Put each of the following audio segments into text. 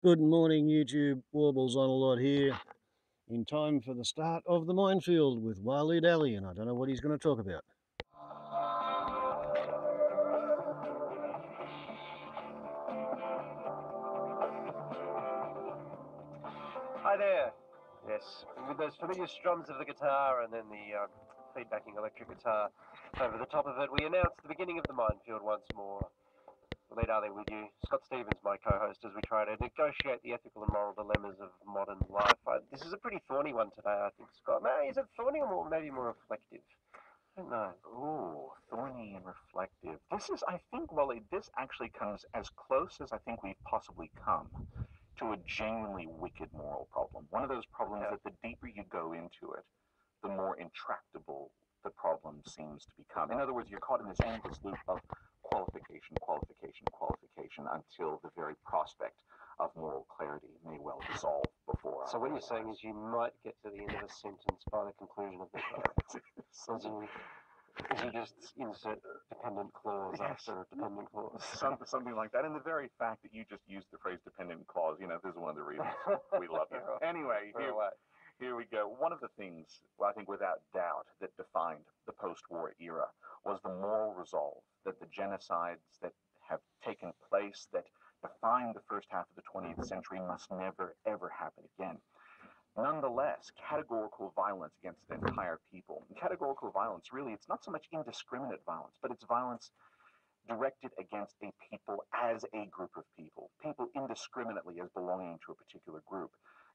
Good morning, YouTube. Warbles on a lot here. In time for the start of the Minefield with Walid Ali, and I don't know what he's going to talk about. Hi there. Yes, with those familiar strums of the guitar and then the feedbacking electric guitar over the top of it, we announce the beginning of the Minefield once more. Walid Ali with you. Scott Stevens, my co-host, as we try to negotiate the ethical and moral dilemmas of modern life. This is a pretty thorny one today, I think, Scott. Is it thorny or maybe more reflective? I don't know. Oh, thorny and reflective. I think, Wally, this actually comes as close as I think we've possibly come to a genuinely wicked moral problem. One of those problems that the deeper you go into it, the more intractable the problem seems to become. In other words, you're caught in this endless loop of qualification, qualification, qualification until the very prospect of moral clarity may well dissolve before us. So what you're saying is you might get to the end of a sentence by the conclusion of the quote. As you just insert dependent clause after dependent clause. Something like that. And the very fact that you just used the phrase dependent clause, this is one of the reasons we love you. Anyway, here we go. One of the things, I think without doubt, that defined the post-war era was the moral resolve that the genocides that have taken place, that defined the first half of the 20th century, must never, ever happen again. Nonetheless, categorical violence against an entire people. And categorical violence, really, it's not so much indiscriminate violence, but it's violence directed against a people as a group of people, people indiscriminately as belonging to a particular group.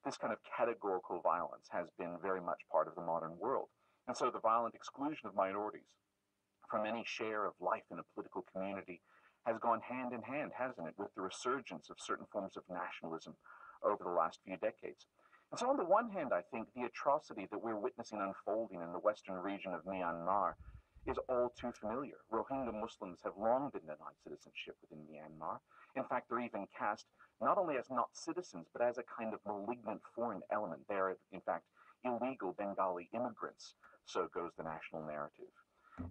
This kind of categorical violence has been very much part of the modern world. And so the violent exclusion of minorities from any share of life in a political community has gone hand in hand, hasn't it, with the resurgence of certain forms of nationalism over the last few decades. And so on the one hand, I think the atrocity that we're witnessing unfolding in the western region of Myanmar is all too familiar. Rohingya Muslims have long been denied citizenship within Myanmar. In fact, they're even cast not only as not citizens, but as a kind of malignant foreign element. They're, in fact, illegal Bengali immigrants, so goes the national narrative.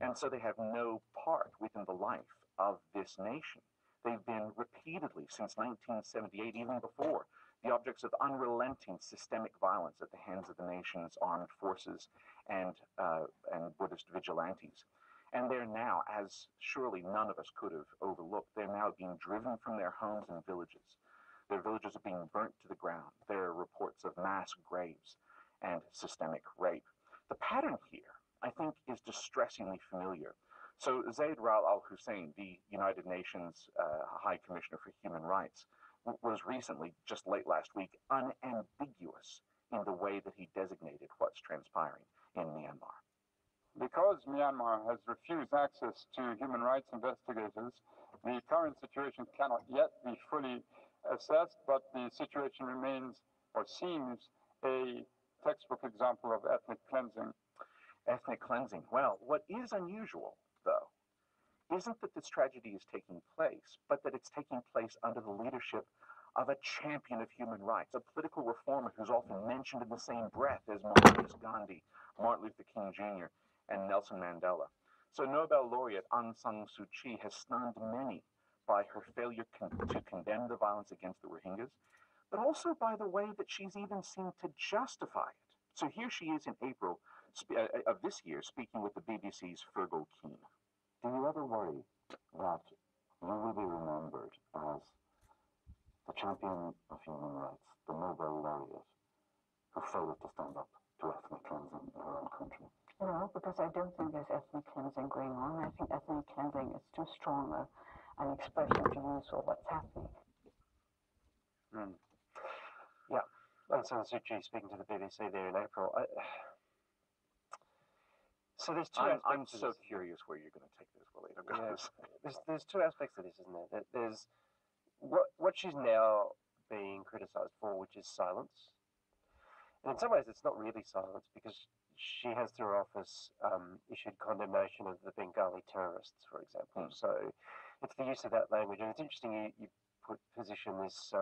And so they have no part within the life of this nation. They've been repeatedly, since 1978, even before, the objects of unrelenting systemic violence at the hands of the nation's armed forces and Buddhist vigilantes. And they're now, as surely none of us could have overlooked, they're now being driven from their homes and villages. Their villages are being burnt to the ground. There are reports of mass graves and systemic rape. The pattern here, I think, is distressingly familiar. So Zaid Ra'al al-Hussein, the United Nations High Commissioner for Human Rights, was recently, just late last week, unambiguous in the way that he designated what's transpiring in Myanmar. Because Myanmar has refused access to human rights investigators, the current situation cannot yet be fully assessed, but the situation remains or seems a textbook example of ethnic cleansing. Ethnic cleansing. Well, what is unusual, though, isn't that this tragedy is taking place, but that it's taking place under the leadership of a champion of human rights, a political reformer who's often mentioned in the same breath as Mahatma Gandhi, Martin Luther King Jr., and Nelson Mandela. So Nobel laureate Aung San Suu Kyi has stunned many by her failure to condemn the violence against the Rohingyas, but also by the way that she's even seemed to justify it. So here she is in April of this year, speaking with the BBC's Fergal Keane. Do you ever worry that you will be remembered as the champion of human rights, the Nobel laureate, who failed to stand up to ethnic cleansing in her own country? No, because I don't think there's ethnic cleansing going on. I think ethnic cleansing is too strong an expression to use for what's happening. Yeah, Aung San Suu Kyi speaking to the BBC there in April. So there's two aspects. I'm so curious where you're going to take this, Willie. There's two aspects to this, isn't there? There's what she's now being criticised for, which is silence. And in some ways, it's not really silence because she has, through her office, issued condemnation of the Bengali terrorists, for example. So it's the use of that language. And it's interesting you position this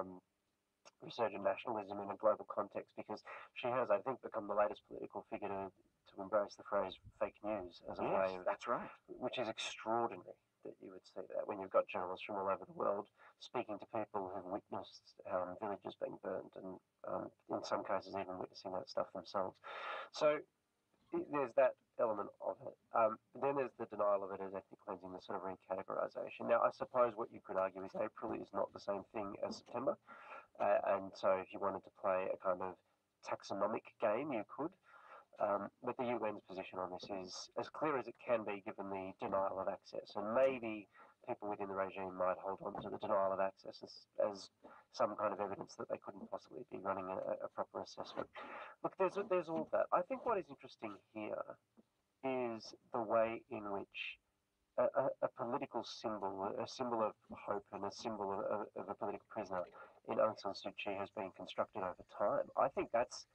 resurgent nationalism in a global context because she has, I think, become the latest political figure to embrace the phrase fake news as a way of... That's right. Which is extraordinary. that you would see that when you've got journalists from all over the world speaking to people who've witnessed villages being burnt and in some cases even witnessing that stuff themselves. So there's that element of it. Then there's the denial of it as ethnic cleansing, the sort of recategorization. Now, I suppose what you could argue is April is not the same thing as September. And so if you wanted to play a kind of taxonomic game, you could. But the UN's position on this is as clear as it can be given the denial of access. And maybe people within the regime might hold on to the denial of access as some kind of evidence that they couldn't possibly be running a proper assessment. Look, there's all that. I think what is interesting here is the way in which a political symbol, a symbol of hope and a symbol of a political prisoner in Aung San Suu Kyi has been constructed over time. I think that's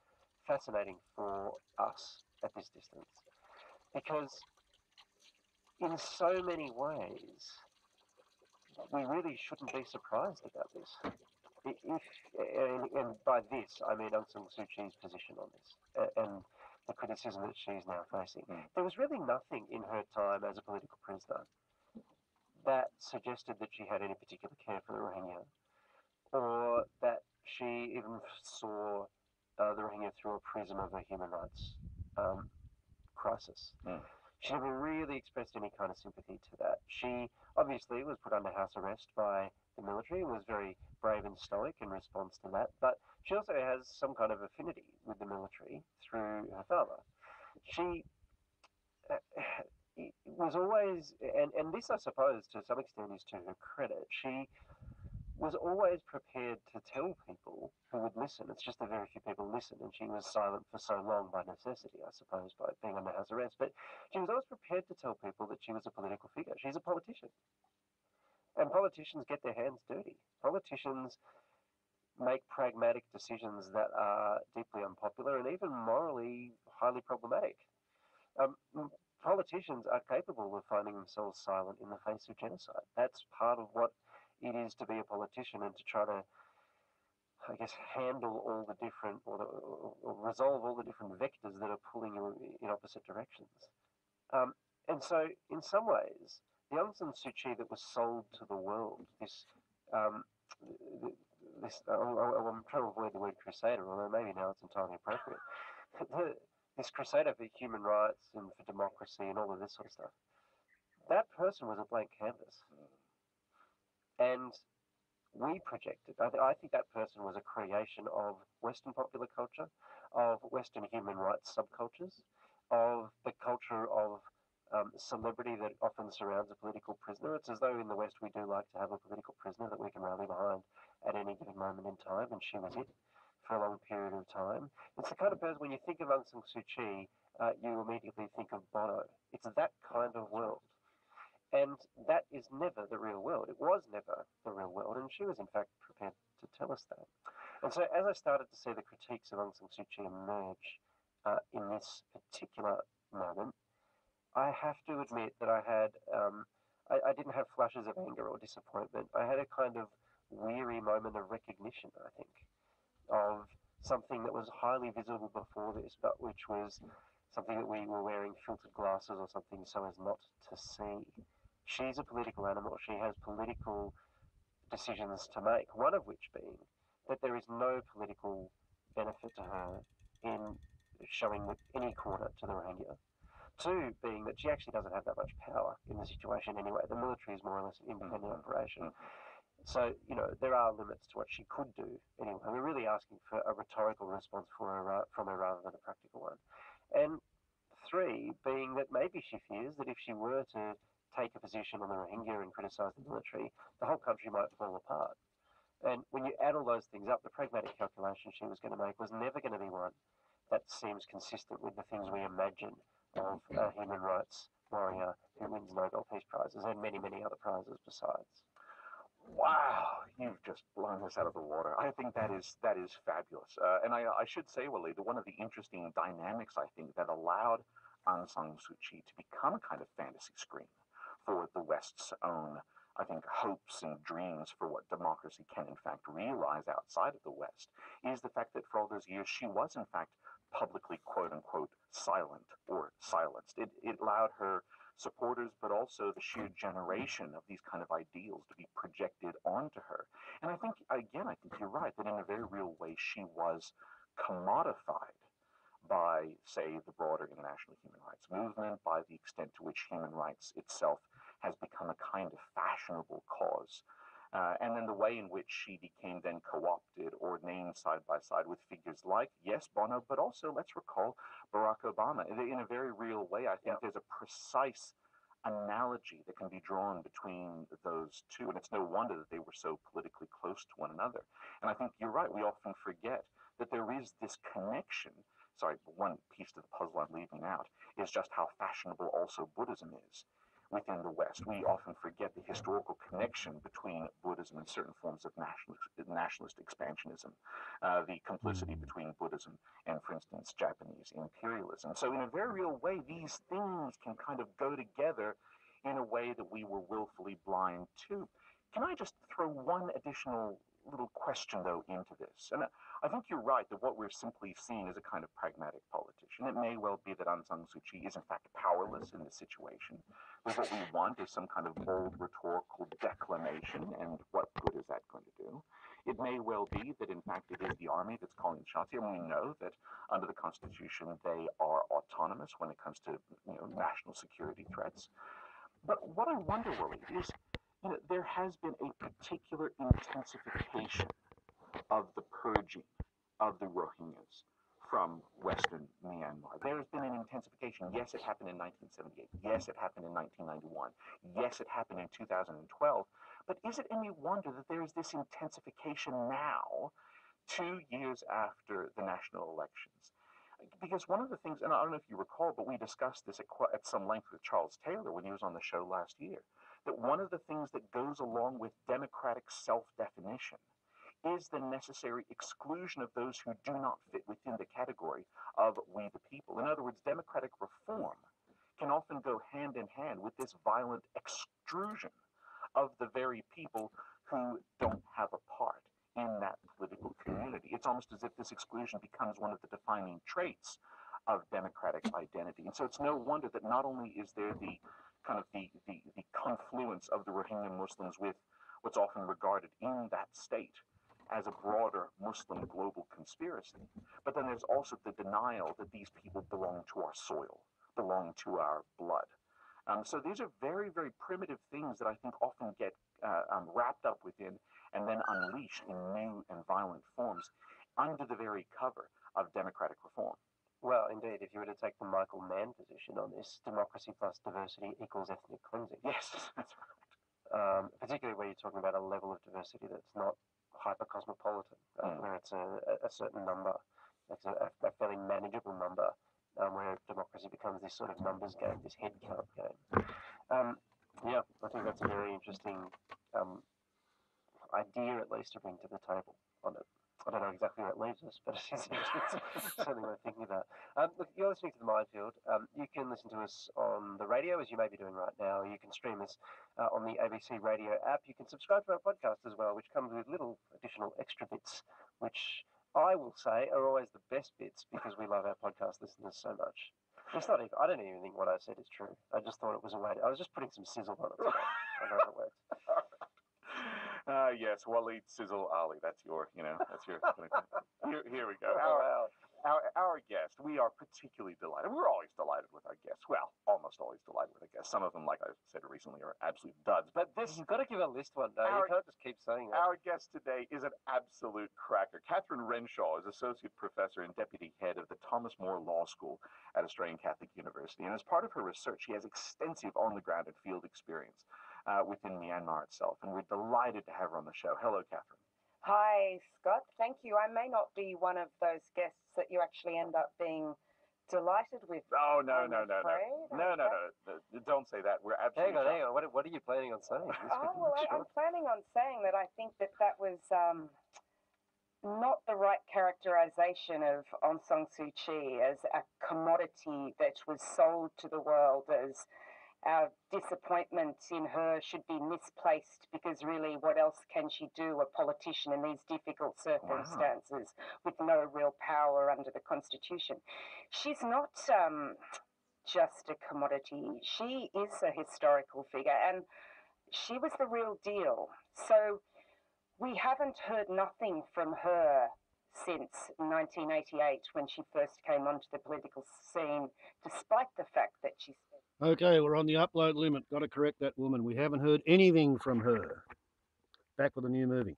fascinating for us at this distance because in so many ways we really shouldn't be surprised about this. And by this I mean Aung San Suu Kyi's position on this and the criticism that she's now facing. There was really nothing in her time as a political prisoner that suggested that she had any particular care for the Rohingya or that she even saw the Rohingya through a prism of a human rights crisis. She never really expressed any kind of sympathy to that. She obviously was put under house arrest by the military and was very brave and stoic in response to that, but she also has some kind of affinity with the military through her father. She was always, and this I suppose to some extent is to her credit, she was always prepared to tell people who would listen. It's just that very few people listened, and she was silent for so long by necessity, I suppose, by being under house arrest. But she was always prepared to tell people that she was a political figure. She's a politician. And politicians get their hands dirty. Politicians make pragmatic decisions that are deeply unpopular and even morally highly problematic. Politicians are capable of finding themselves silent in the face of genocide. That's part of what it is to be a politician and to try to, I guess, handle all the different, or resolve all the different vectors that are pulling you in opposite directions. And so, in some ways, the Aung San Suu Kyi that was sold to the world, I'm trying to avoid the word crusader, although maybe now it's entirely appropriate. This crusader for human rights and for democracy and all of this sort of stuff, that person was a blank canvas. And we projected, I think that person was a creation of Western popular culture, of Western human rights subcultures, of the culture of celebrity that often surrounds a political prisoner. It's as though in the West we do like to have a political prisoner that we can rally behind at any given moment in time, and she was it for a long period of time. It's the kind of person, when you think of Aung San Suu Kyi, you immediately think of Bono. It's that kind of world. And that is never the real world. It was never the real world, and she was in fact prepared to tell us that. And so as I started to see the critiques of Aung San Suu Kyi emerge in this particular moment, I have to admit that I didn't have flashes of anger or disappointment. I had a kind of weary moment of recognition, I think, of something that was highly visible before this, but which was something that we were wearing filtered glasses or something so as not to see. She's a political animal. She has political decisions to make, one of which being that there is no political benefit to her in showing any corner to the Rohingya. Two, being that she actually doesn't have that much power in the situation anyway. The military is more or less an independent operation. So, there are limits to what she could do anyway. We're really asking for a rhetorical response from her rather than a practical one. And three, being that maybe she fears that if she were to take a position on the Rohingya and criticise the military, the whole country might fall apart. And when you add all those things up, the pragmatic calculation she was going to make was never going to be one that seems consistent with the things we imagine of a human rights warrior who wins Nobel Peace Prizes and many, many other prizes besides. Wow, you've just blown this out of the water. I think that is fabulous. And I should say, Waleed, that one of the interesting dynamics, I think, that allowed Aung San Suu Kyi to become a kind of fantasy screen for the West's own, I think, hopes and dreams for what democracy can, in fact, realize outside of the West, is the fact that for all those years she was, in fact, publicly, quote-unquote, silent or silenced. It allowed her supporters, but also the sheer generation of these kind of ideals to be projected onto her. And I think, again, I think you're right, that in a very real way, she was commodified by, say, the broader international human rights movement, by the extent to which human rights itself has become a kind of fashionable cause. And then the way in which she became then co-opted or named side by side with figures like, yes, Bono, but also, let's recall, Barack Obama. In a very real way, I think there's a precise analogy that can be drawn between those two. And it's no wonder that they were so politically close to one another. And I think you're right, we often forget that there is this connection. Sorry, one piece of the puzzle I'm leaving out is just how fashionable also Buddhism is within the West. We often forget the historical connection between Buddhism and certain forms of nationalist expansionism, the complicity between Buddhism and, for instance, Japanese imperialism. So in a very real way, these things can kind of go together in a way that we were willfully blind to. Can I just throw one additional little question, though, into this? And I think you're right that what we're simply seeing is a kind of pragmatic politician. It may well be that Aung San Suu Kyi is, in fact, powerless in this situation. But what we want is some kind of bold rhetorical declamation, and what good is that going to do? It may well be that, in fact, it is the army that's calling the shots here, and we know that under the Constitution they are autonomous when it comes to national security threats. But what I wonder, Waleed, is there has been a particular intensification of the purging of the Rohingyas from Western Myanmar. There's been an intensification. Yes, it happened in 1978. Yes, it happened in 1991. Yes, it happened in 2012. But is it any wonder that there is this intensification now, 2 years after the national elections? Because one of the things, and I don't know if you recall, but we discussed this at some length with Charles Taylor when he was on the show last year, that one of the things that goes along with democratic self-definition is the necessary exclusion of those who do not fit within the category of we the people. In other words, democratic reform can often go hand in hand with this violent extrusion of the very people who don't have a part in that political community. It's almost as if this exclusion becomes one of the defining traits of democratic identity. And so it's no wonder that not only is there the kind of the confluence of the Rohingya Muslims with what's often regarded in that state as a broader Muslim global conspiracy, but then there's also the denial that these people belong to our soil, belong to our blood. So these are very, very primitive things that I think often get wrapped up within and then unleashed in new and violent forms under the very cover of democratic reform. Well, indeed, if you were to take the Michael Mann position on this, democracy plus diversity equals ethnic cleansing. Yes, that's right. Particularly where you're talking about a level of diversity that's not hyper-cosmopolitan, where it's a certain number, it's a fairly manageable number, where democracy becomes this sort of numbers game, this head count game. Yeah, I think that's a very interesting idea, at least, to bring to the table on it. I don't know exactly where it leaves us, but it's something we're thinking about. Look, you're listening to The Minefield. You can listen to us on the radio, as you may be doing right now. You can stream us on the ABC Radio app. You can subscribe to our podcast as well, which comes with little additional extra bits, which I will say are always the best bits because we love our podcast listeners so much. It's not even, I don't even think what I said is true. I just thought it was a way I was just putting some sizzle on it. I know it works. Yes, Waleed Sizzle Ali. That's your, that's your. Here we go. Oh, wow. Our guest. We are particularly delighted. We're always delighted with our guests. Well, almost always delighted with our guests. Some of them, like I said recently, are absolute duds. But this, You've got to give a list one day. You can't just keep saying that. Our guest today is an absolute cracker. Catherine Renshaw is Associate Professor and Deputy Head of the Thomas More Law School at Australian Catholic University. And as part of her research, she has extensive on-the-ground and field experience within Myanmar itself. And we're delighted to have her on the show. Hello, Catherine. Hi, Scott. Thank you. I may not be one of those guests that you actually end up being delighted with. Oh, no. Okay. Don't say that. We're absolutely. Hang on. What are you planning on saying? I'm planning on saying that I think that was not the right characterization of Aung San Suu Kyi as a commodity that was sold to the world, as our disappointment in her should be misplaced because really what else can she do, a politician in these difficult circumstances with no real power under the Constitution. She's not just a commodity. She is a historical figure, and she was the real deal. So we haven't heard nothing from her since 1988 when she first came onto the political scene, despite the fact that she spent... Okay, we're on the upload limit. Got to correct that woman. We haven't heard anything from her. Back with a new movie.